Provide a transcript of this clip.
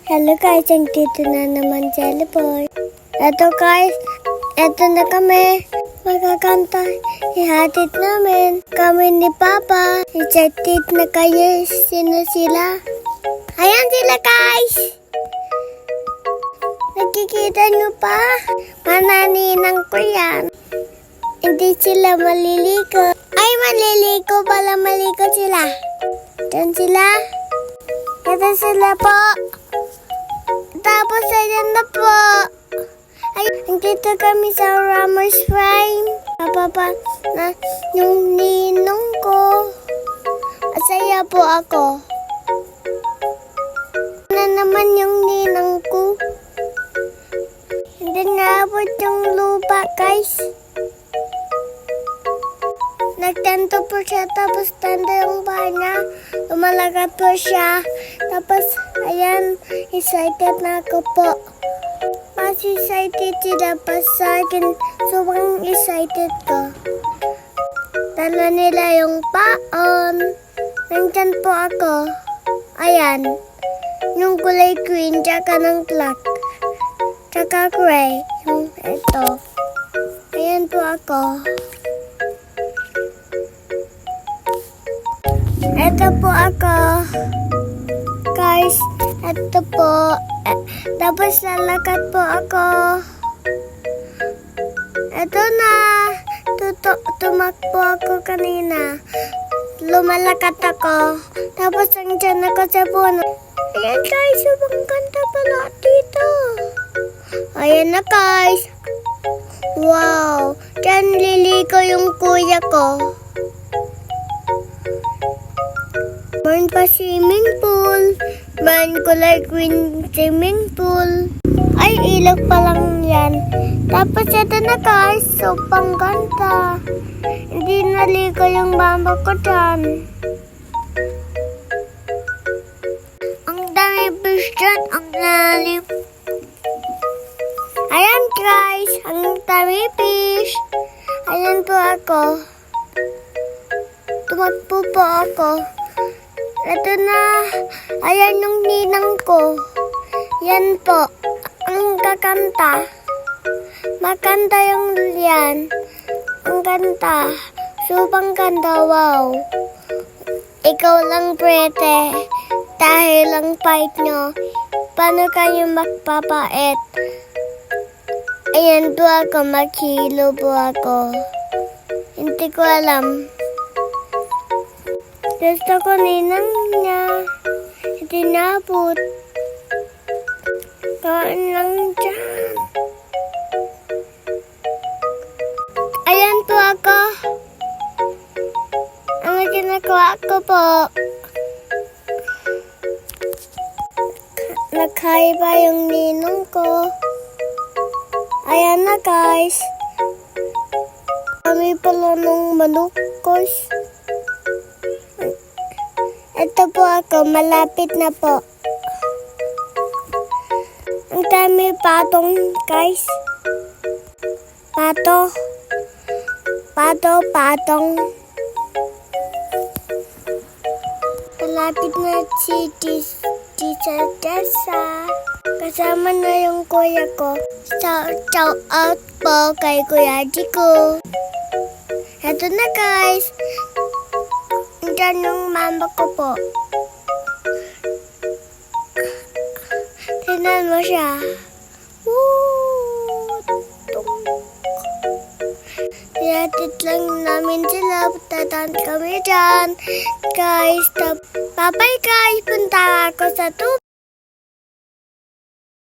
Hello guys, dito na naman si Boy. Eto guys, eto na kami. Magkakanta. Ihatid namin. Kami ni Papa. Ihatid na kayo. Sino sila? Ayan sila guys. Nakikita nyo pa? Mananinang ko yan. Hindi sila maliligo. Ay, maliligo pala. Maligo sila. Diyan sila. Ito sila po. Tapos ayan na po. Ay, nandito kami sa Ramos Prime. Papa na yung ninong ko. Masaya po ako. Na naman yung ninang ko. Hindi naabot yung lupa guys. Nagtanto po siya, tapos tanto yung bahay niya. Lumalagat po siya. Tapos, ayan, excited na ako po. Mas excited sila pa sa akin. Sobrang excited ko. Dala nila yung paon. Nandyan po ako. Ayan. Yung kulay green, tsaka ng black. Tsaka gray. Yung ito. Ayan po ako. Ito po ako. Guys, ito po. Tapos lalakad po ako. Ito na. Tumakbo ako kanina. Lumalakad ako. Tapos nandiyan ako sa puno. Ayan guys, subang kanta pala dito. Ayan na guys. Wow. Diyan liliko yung kuya ko. Meron pa swimming pool. Meron kulay green swimming pool. Ay, ilog pa lang yan. Tapos ito na guys, sobrang ganda. Hindi naligo yung mama ko dyan. Ang dami fish dyan, ang lalim. Ayan guys, ang dami fish. Ayan po ako. Tumakbo po ako. Ito na. Ayan yung ninang ko. Yan po. Ang kakanta. Makanta yung yan. Ang kanta. Subang ganda. Wow. Ikaw lang prete. Dahil lang fight nyo. Paano kayo magpapait? Ayan po ako. Maghilo po ako. Hindi ko alam. Gusto ko ninang niya. Hindi nabot. Kaan lang dyan. Ayan po ako. Ang ginagawa ko po. Nagkaiba yung ninong ko. Ayan na guys. Kami pala nung manukos. Ito po ako, malapit na po. Ang dami patong, guys. Patong. Malapit na si Tita Tessa. Kasama na yung kuya ko. Shout out po kay Kuya Jiko. Ito na guys. Diyan yung mama ko po. Tignan mo siya. Woo! Tinatid lang namin sila. Tatan kami dyan. Guys, bye-bye guys. Punta ako sa tubig.